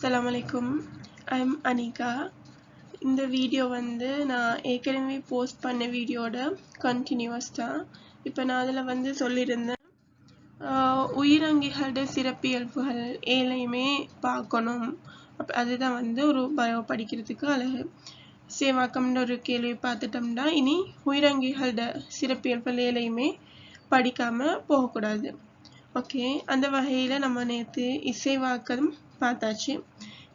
Assalamu alaikum. I'm Anika. இந்த video வந்து நான் ஏற்கனவே போஸ்ட் பண்ண வீடியோட கண்டினியூஸ் தான். இப்போ நான் அதில் வந்து சொல்லியிருந்தேன் உயிரங்கிகளோட சிறப்பியல்புகள் ஏழையுமே பார்க்கணும். அதுதான் வந்து ஒரு பயோ படிக்கிறதுக்கு அழகு. சேவாக்கம்ன்ற ஒரு கேள்வி பார்த்துட்டோம்னா இனி உயிரங்கிகளோட சிறப்பியல்புகள் ஏழையுமே படிக்காமல் போகக்கூடாது. ஓகே, அந்த வகையில் நம்ம நேற்று இசைவாக்கம் பார்த்தாச்சு.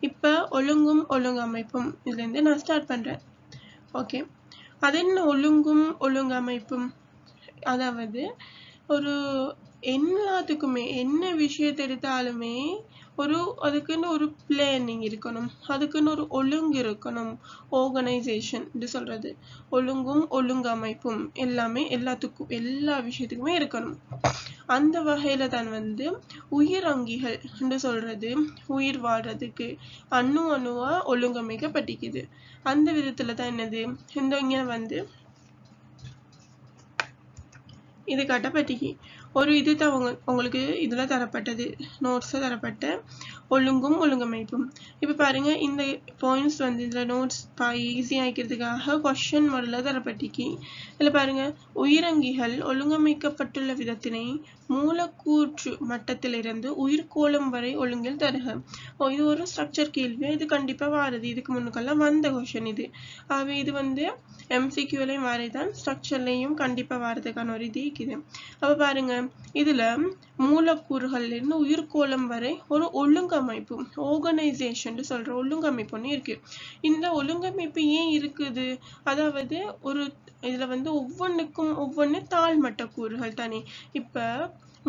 இப்போ ஒழுங்கும் ஒழுங்கமைப்பும் இதுலேருந்து நான் ஸ்டார்ட் பண்ணுறேன். ஓகே, அது என்ன ஒழுங்கும் ஒழுங்கமைப்பும்? அதாவது ஒரு எல்லாத்துக்குமே என்ன விஷயத்தை எடுத்தாலுமே அதுக்குன்னு ஒரு பிளானிங் இருக்கணும், அதுக்குன்னு ஒரு ஒழுங்கு இருக்கணும். ஆர்கனைசேஷன் சொல்றது ஒழுங்கும் ஒழுங்கமைப்பும் எல்லாமே எல்லாத்துக்கும் எல்லா விஷயத்துக்குமே இருக்கணும். அந்த வகையில தான் வந்து உயிரங்கிகள் என்று சொல்றது உயிர் வாழ்றதுக்கு அணுவா ஒழுங்கமைக்கப்பட்டிக்குது. அந்த விதத்துல தான் என்னது இங்க வந்து இது காட்டப்பட்டிக்கு ஒரு இது தான் உங்களுக்கு இதுல தரப்பட்டது, நோட்ஸ்ல தரப்பட்ட ஒழுங்கும் ஒழுங்கமைப்பும். இப்போ பாருங்க, இந்த பாயிண்ட்ஸ் வந்து இதுல நோட்ஸ் ஈஸி ஆகிக்கிறதுக்காக கொஸ்டின் மாடல தரப்பட்டிக்கு. இதுல பாருங்க, உயிரங்கிகள் ஒழுங்கமைக்கப்பட்டுள்ள விதத்தினை மூலக்கூற்று மட்டத்திலிருந்து உயிர்கோளம் வரை ஒழுங்கில் தருக. இது ஒரு ஸ்ட்ரக்சர் கேள்வி, இது கண்டிப்பா வாருது. இதுக்கு முன்னுக்கெல்லாம் வந்த கொஸ்டின் இது. ஆகவே இது வந்து எம்சிக்யூலையும் வாரதான், ஸ்ட்ரக்சர்லையும் கண்டிப்பா வாரதுக்கான ஒரு இது இருக்குது. அப்ப பாருங்க, இதுல மூலக்கூறுகள்ல இருந்து உயிர்கோளம் வரை ஒரு ஒழுங்கமைப்பு, ஆர்கனைசேஷன் சொல்ற ஒழுங்கமைப்புன்னு இருக்கு. இந்த ஒழுங்கமைப்பு ஏன் இருக்குது? அதாவது ஒரு இதுல வந்து ஒவ்வொன்றுக்கும் ஒவ்வொன்று தாழ்மட்ட கூறுகள் தானே. இப்ப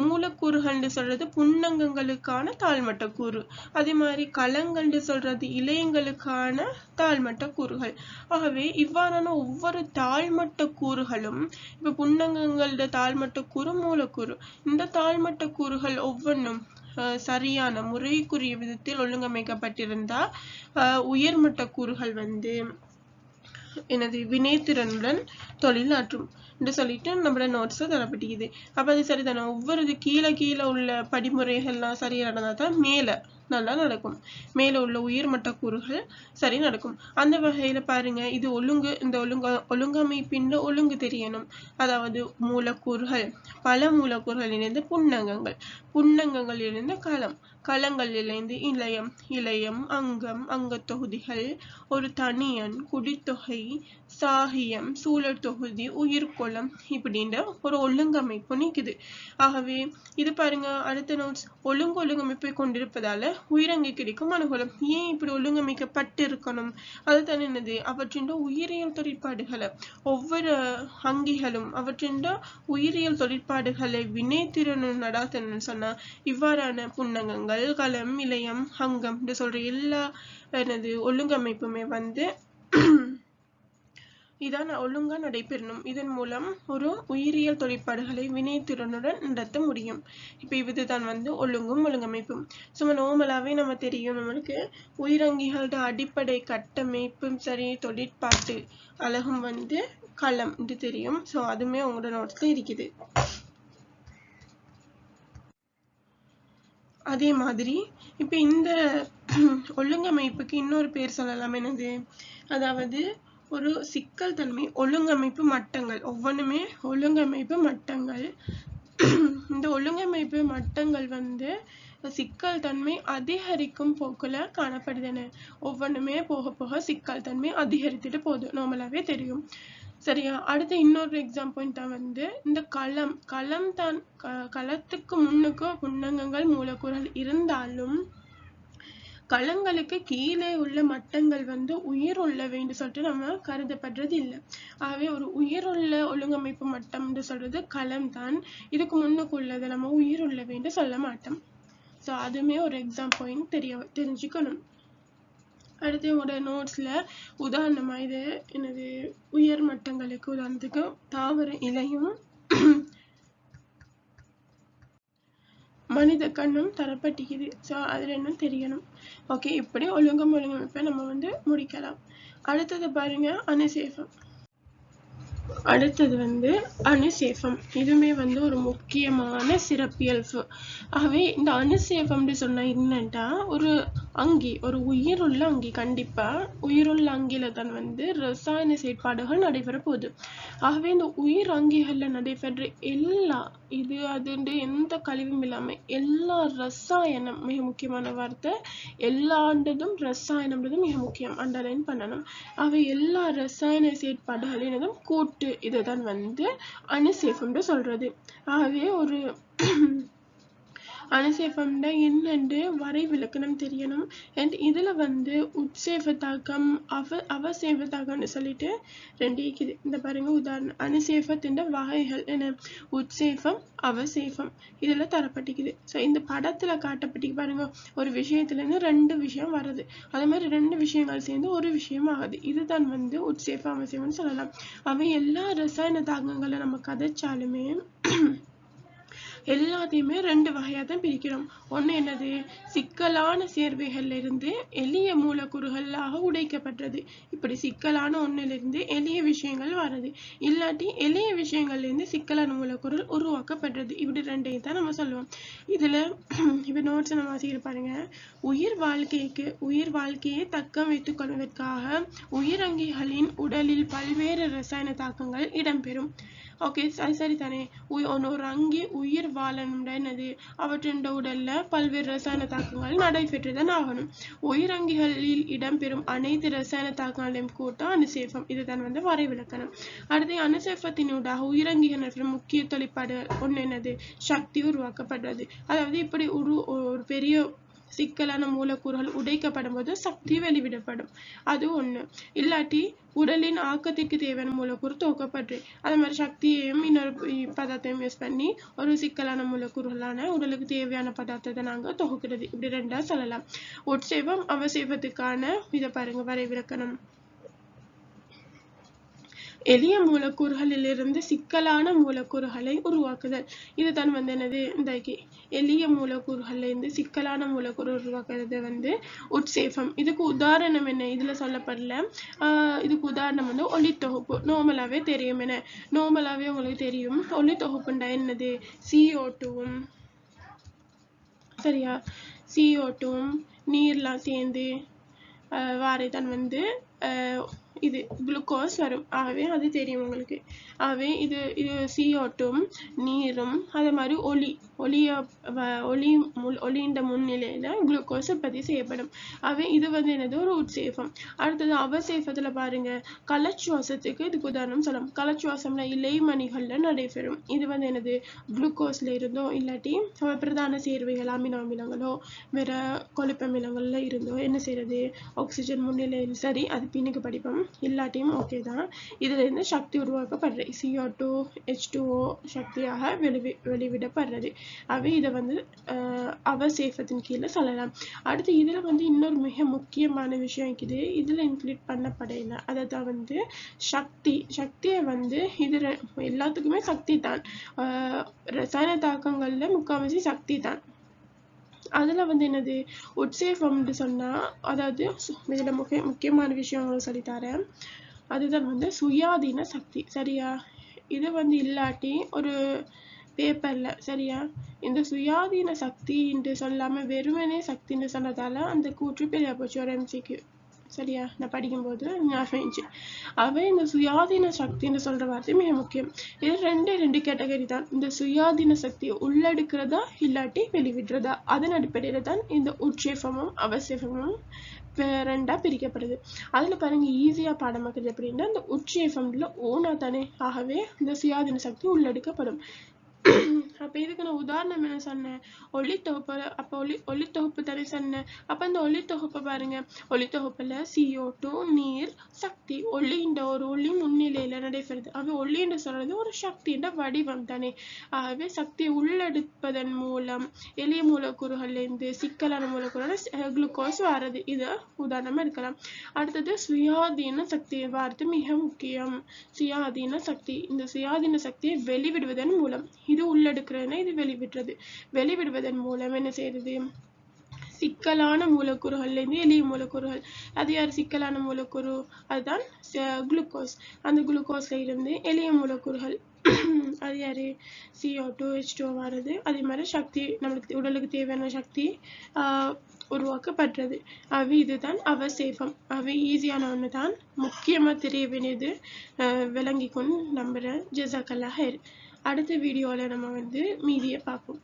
மூலக்கூறுகள் சொல்றது புன்னங்கங்களுக்கான தாழ்மட்ட கூறு, அதே மாதிரி களங்கள் சொல்றது இலையங்களுக்கான தாழ்மட்ட கூறுகள். ஆகவே இவ்வாறான ஒவ்வொரு தாழ்மட்ட கூறுகளும், இப்ப புன்னங்கங்களோட தாழ்மட்ட கூறு மூலக்கூறு, இந்த தாழ்மட்ட கூறுகள் ஒவ்வொன்றும் சரியான முறைக்குரிய விதத்தில் ஒழுங்கமைக்கப்பட்டிருந்தா உயர்மட்ட கூறுகள் வந்து எனது வினைத்திறனுடன் தொழில் ஆற்றும் என்று சொல்லிட்டு நம்மளோட நோட்ஸ் தரப்பட்டிக்குது. அப்ப அது சரிதானே. ஒவ்வொரு கீழே உள்ள படிமுறைகள்லாம் சரியா நடந்தா தான் மேல நல்லா நடக்கும், மேல உள்ள உயர்மட்ட கூறுகள் சரி நடக்கும். அந்த வகையில பாருங்க, இது ஒழுங்கு, இந்த ஒழுங்கமைப்பின் ஒழுங்கு தெரியணும். அதாவது மூலக்கூறுகள், பல மூலக்கூறுகள் இணைந்து புன்னங்கங்கள், புன்னங்கங்கள் இணைந்து களங்கள் இணைந்து இளையம் அங்கம், அங்க தொகுதிகள், ஒரு தனியன், குடித்தொகை, சாகியம், சூழல் தொகுதி, உயிர்கோளம், இப்படின்ற ஒரு ஒழுங்கமைப்பு நிக்குது. ஆகவே இது பாருங்க, அடுத்த நோட்ஸ் ஒழுங்கமைப்பை கொண்டிருப்பதால உயிரங்கி கிடைக்கும் அனுகூலம். ஏன் இப்படி ஒழுங்கமைக்கப்பட்டு இருக்கணும்? அதுதான் என்னது, அவற்றின் உயிரியல் தொழிற்பாடுகளை, ஒவ்வொரு அங்கிகளும் அவற்றின் உயிரியல் தொழிற்பாடுகளை வினைத்திறனு நடாத்தணும்னு சொன்னா இவ்வாறான புன்னகங்கள், களம், இளையம், அங்கம் என்று சொல்ற எல்லா என்னது ஒழுங்கமைப்புமே வந்து இதான் ஒழுங்கா நடைபெறணும். இதன் மூலம் ஒரு உயிரியல் தொழிற்பாடுகளை வினைத்திறனுடன் நடத்த முடியும். இப்ப இதுதான் வந்து ஒழுங்கும் ஒழுங்கமைப்பும். சும்மா நோமலாவே நம்ம தெரியும், நம்மளுக்கு உயிரங்கிகளோட அடிப்படை கட்டமைப்பும் சரி தொழிற்பாட்டு அழகும் வந்து களம் என்று தெரியும். ஸோ அதுவுமே உங்களோட நோட்ஸ்ல இருக்குது. அதே மாதிரி இப்ப இந்த ஒழுங்கமைப்புக்கு இன்னொரு பேர் சொல்லலாம், என்னது, அதாவது ஒரு சிக்கல் தன்மை, ஒழுங்கமைப்பு மட்டங்கள், ஒவ்வொன்றுமே ஒழுங்கமைப்பு மட்டங்கள். இந்த ஒழுங்கமைப்பு மட்டங்கள் வந்து சிக்கல் தன்மை அதிகரிக்கும் போக்குல காணப்படுதுன்னு, ஒவ்வொன்றுமே போக போக சிக்கல் தன்மை அதிகரித்துட்டு போகுது, நார்மலாவே தெரியும். சரியா? அடுத்து இன்னொரு எக்ஸாம்பிள் தான் வந்து இந்த களம் தான். களத்துக்கு முன்னுக்கு புன்னங்கங்கள் மூலக்கூறுகள் இருந்தாலும் களங்களுக்கு கீழே உள்ள மட்டங்கள் வந்து உயிர் உள்ளவைன்னு சொல்லிட்டு நம்ம கருதப்படுறது இல்லை. ஆகவே ஒரு உயிருள்ள ஒழுங்கமைப்பு மட்டம் என்று சொல்றது களம் தான். இதுக்கு முன்னுக்கு உள்ளதை நம்ம உயிர் உள்ளவைன்னு சொல்ல மாட்டோம். ஸோ அதுவுமே ஒரு எக்ஸாம் பாயிண்ட் தெரிஞ்சுக்கணும். அடுத்து உங்களோட நோட்ஸ்ல உதாரணமா இது எனது உயர் மட்டங்களுக்கு உதாரணத்துக்கு தாவர இலையும் மனித கண்ணும் தரப்பட்டிக்குது. ஸோ அதுல என்ன தெரியணும். ஓகே, இப்படி ஒழுங்கமைப்பை நம்ம வந்து முடிக்கலாம். அடுத்தது பாருங்க, அணுசேஃபம். அடுத்தது வந்து அணுசேஃபம். இதுவுமே வந்து ஒரு முக்கியமான சிறப்பியல்பு. ஆகவே இந்த அணுசேஃபம்னு சொன்னா என்னன்னா, ஒரு அங்கி ஒரு உயிருள்ள அங்கி, கண்டிப்பா உயிருள்ள அங்கில தான் வந்து ரசாயன செயற்பாடுகள் நடைபெற போகுது. ஆகவே இந்த உயிர் அங்கிகள்ல நடைபெற்ற எல்லா இது அதுண்டு எந்த கழிவும் இல்லாம எல்லா ரசாயனம், மிக முக்கியமான வார்த்தை, எல்லாண்டதும் ரசாயனம்ன்றதும் மிக முக்கியம், அண்டர்லைன் பண்ணணும். அவை எல்லா ரசாயன செயற்பாடுகளினதும் கூட்டு இதுதான் வந்து அணுசேஃபம்னு சொல்றது. ஆகவே ஒரு அணுசேஃபம்னா என்னென்று வரைவிலக்கணம் தெரியணும். அண்ட் இதில் வந்து உட்சேஃப தாக்கம், அவசேஃப தாக்கம்னு சொல்லிட்டு ரெண்டு இருக்குது. இந்த பாருங்க உதாரணம், அணுசேஃபத்தின் வகைகள் என்ன, உட்சேஃபம் அவசேஃபம் இதில் தரப்பட்டிக்குது. ஸோ இந்த படத்தில் காட்டப்பட்டிக்கு பாருங்க, ஒரு விஷயத்துலேருந்து ரெண்டு விஷயம் வருது, அதே மாதிரி ரெண்டு விஷயங்கள் சேர்ந்து ஒரு விஷயம் ஆகுது. இதுதான் வந்து உட்சேஃபம் அவசேஃபம்னு சொல்லலாம். அவை எல்லா ரசாயன தாக்கங்களை நம்ம கதைச்சாலுமே எல்லாத்தையுமே ரெண்டு வகையா தான் பிரிக்கிறோம். ஒண்ணு என்னது, சிக்கலான சேர்வைகள்ல இருந்து எளிய மூலக்கூறுகளாக உடைக்கப்பட்டது. இப்படி சிக்கலான ஒண்ணுல இருந்து எளிய விஷயங்கள் வருது, இல்லாட்டி எளிய விஷயங்கள்ல இருந்து சிக்கலான மூலக்கூறுகள் உருவாக்கப்பட்டது. இப்படி ரெண்டையும் தான் நம்ம சொல்லுவோம். இதுல இப்ப நோட்ஸ் நம்ம வாசிக்கிற பாருங்க, உயிர் வாழ்க்கையை தக்க வைத்துக் கொள்வதற்காக உயிரங்கிகளின் உடலில் பல்வேறு ரசாயன தாக்கங்கள் இடம்பெறும். ஓகே, சரி தானே. ஒரு அங்கி உயிர் வாழணும்னா என்னது, அவற்றின் உடல்ல பல்வேறு ரசாயன தாக்கங்கள் நடைபெற்றுதான் ஆகணும். உயிரங்கிகளில் இடம்பெறும் அனைத்து ரசாயன தாக்கங்களையும் கூட்டம் அணுசேஃபம். இதுதான் வந்து வரைவிலக்கணம். அடுத்து அணுசேஃபத்தினூடாக உயிரங்கிகள் முக்கிய தொழிற்பாடு ஒண்ணு என்னது, சக்தி உருவாக்கப்படுறது. அதாவது இப்படி ஒரு பெரிய சிக்கலான மூலக்கூறுகள் உடைக்கப்படும் போது சக்தி வெளிவிடப்படும், அது ஒண்ணு. இல்லாட்டி உடலின் ஆக்கத்திற்கு தேவையான மூலக்கூறு தொகுக்கப்பட்டு அதே மாதிரி சக்தியையும் இன்னொரு பதார்த்தையும் யூஸ் பண்ணி ஒரு சிக்கலான மூலக்கூறுகளான உடலுக்கு தேவையான பதார்த்தத்தை நாங்க தொகுக்கிறது. இப்படி ரெண்டா சொல்லலாம். உட்சேபம் அவசேபத்துக்கான இதை பாருங்க வரைவிலக்கணம். எளிய மூலக்கூறுகளிலிருந்து சிக்கலான மூலக்கூறுகளை உருவாக்குதல். இதுதான் வந்து என்னது, இந்த எளிய மூலக்கூறுகள்ல இருந்து சிக்கலான மூலக்கூறு உருவாக்குறது வந்து உட்சேபம். இதுக்கு உதாரணம் என்ன, இதுல சொல்லப்படல. இதுக்கு உதாரணம் வந்து ஒளித்தொகுப்பு. நோமலாவே தெரியும், என்ன நோமலாவே உங்களுக்கு தெரியும், ஒளித்தொகுப்புண்டா என்னது, CO2வும் சரியா, CO2வும் நீர்லாம் சேர்ந்து வாரைதான் வந்து இது குளுக்கோஸ் வரும். ஆகவே அது தெரியும் உங்களுக்கு. ஆகவே இது CO2வும் நீரும் அதே மாதிரி ஒளியின் முன்னிலையில குளுக்கோஸ் உற்பத்தி செய்யப்படும். ஆகவே இது வந்து என்னது, ஒரு உட்சேபம். அடுத்தது அவசேபத்துல பாருங்க, கலச்சுவாசத்துக்கு இதுக்கு உதாரணம் சொல்லலாம். கலச்சுவாசம்ல இலைமணிகள்ல நடைபெறும். இது வந்து என்னது, குளுக்கோஸ்ல இருந்தோ இல்லாட்டி பிரதான சேர்வைகள் அமினோ அமிலங்களோ வேற கொழுப்பமிலங்கள்ல இருந்தோ என்ன செய்யறது, ஆக்சிஜன் முன்னிலையில், சரி அது பின்னுக்கு படிப்போம், இல்லாட்டியும் ஓகே தான். இதுல இருந்து சக்தி உருவாக்கப்படுற CO2 H2O சக்தியாக வெளிவிடப்படுறது. அவை இதை வந்து அவசேபத்தின் கீழே சொல்லலாம். அடுத்து இதுல வந்து இன்னொரு மிக முக்கியமான விஷயம் இருக்குது, இதுல இன்க்ளூட் பண்ணப்படையில, அதான் வந்து சக்தியை வந்து இது எல்லாத்துக்குமே சக்தி தான். ரசாயன தாக்கங்கள்ல முக்கால்வாசி சக்தி தான். அதுல வந்து என்னது, உட்சேபம்னு சொன்னா, அதாவது இதுல முக்கியமான விஷயம் சொல்லித்தரேன், அதுதான் வந்து சுயாதீன சக்தி. சரியா, இது வந்து இல்லாட்டி ஒரு பேப்பர்ல, சரியா, இந்த சுயாதீன சக்தி என்று சொல்லாம வெறுமனே சக்தின்னு சொன்னதால அந்த கூற்று பெரியா போச்சு ஒரு MCQ. சரியா, நான் படிக்கும்போது ஞாபகம். அவை இந்த சுயாதீன சக்தின்னு சொல்ற வார்த்தை மிக முக்கியம். இது ரெண்டு கேட்டகரி தான். இந்த சுயாதீன சக்தியை உள்ளெடுக்கிறதா இல்லாட்டி வெளிவிடுறதா, அதன் அடிப்படையில தான் இந்த உட்சேபமும் அவசேபமும் ரெண்டா பிரிக்கப்படுது. அதுல பாருங்க ஈஸியா பாடமாக்குறது எப்படின்னா, இந்த உட்சேபம்ல ஓனா தானே, ஆகவே இந்த சுயாதீன சக்தி உள்ளெடுக்கப்படும். அப்ப இதுக்கு நான் உதாரணம் என்ன சொன்னேன், ஒளித்தொகுப்பு. அப்ப ஒளித்தொகுப்பு தானே சொன்னேன். அப்ப இந்த ஒளித்தொகுப்பை பாருங்க, ஒளித்தொகுப்புல CO2 நீர் சக்தி ஒரு ஒளி முன்னிலையில நடைபெறுது. அப்ப ஒளின்னு சொல்றது ஒரு சக்தியின் வடிவம் தானே. ஆகவே சக்தியை உள்ளெடுப்பதன் மூலம் எளிய மூலக்கூறுகள்ல இருந்து சிக்கலான மூலக்கூறான குளுக்கோஸ் வர்றது. இது உதாரணமா இருக்கலாம். அடுத்தது சுயாதீன சக்தி வார்த்தை மிக முக்கியம். சுயாதீன சக்தி, இந்த சுயாதீன சக்தியை வெளிவிடுவதன் மூலம், இது உள்ளெடுக்கிறதுனா இது வெளிவிடுவதன் மூலம் என்ன செய்யறது, சிக்கலான மூலக்கூறுகள்ல இருந்து எளிய மூலக்கூறுகள். அது யார் சிக்கலான மூலக்கூறு, அதுதான் குளுக்கோஸ். அந்த குளுக்கோஸ்ல இருந்து எளிய மூலக்கூறுகள் அது யாரு, CO2 H2O வருது. அதே மாதிரி சக்தி, நம்மளுக்கு உடலுக்கு தேவையான சக்தி உருவாக்கப்படுறது. இதுதான் அவசேஃபம். ஈஸியான ஒன்று தான், முக்கியமாக தெரிய வேண்டியது. விளங்கிக்கொண்டு நம்புகிறேன். ஜஸாக்கல்லாஹ் ஹைர். அடுத்த வீடியோவில் நம்ம மீதியை பார்ப்போம்.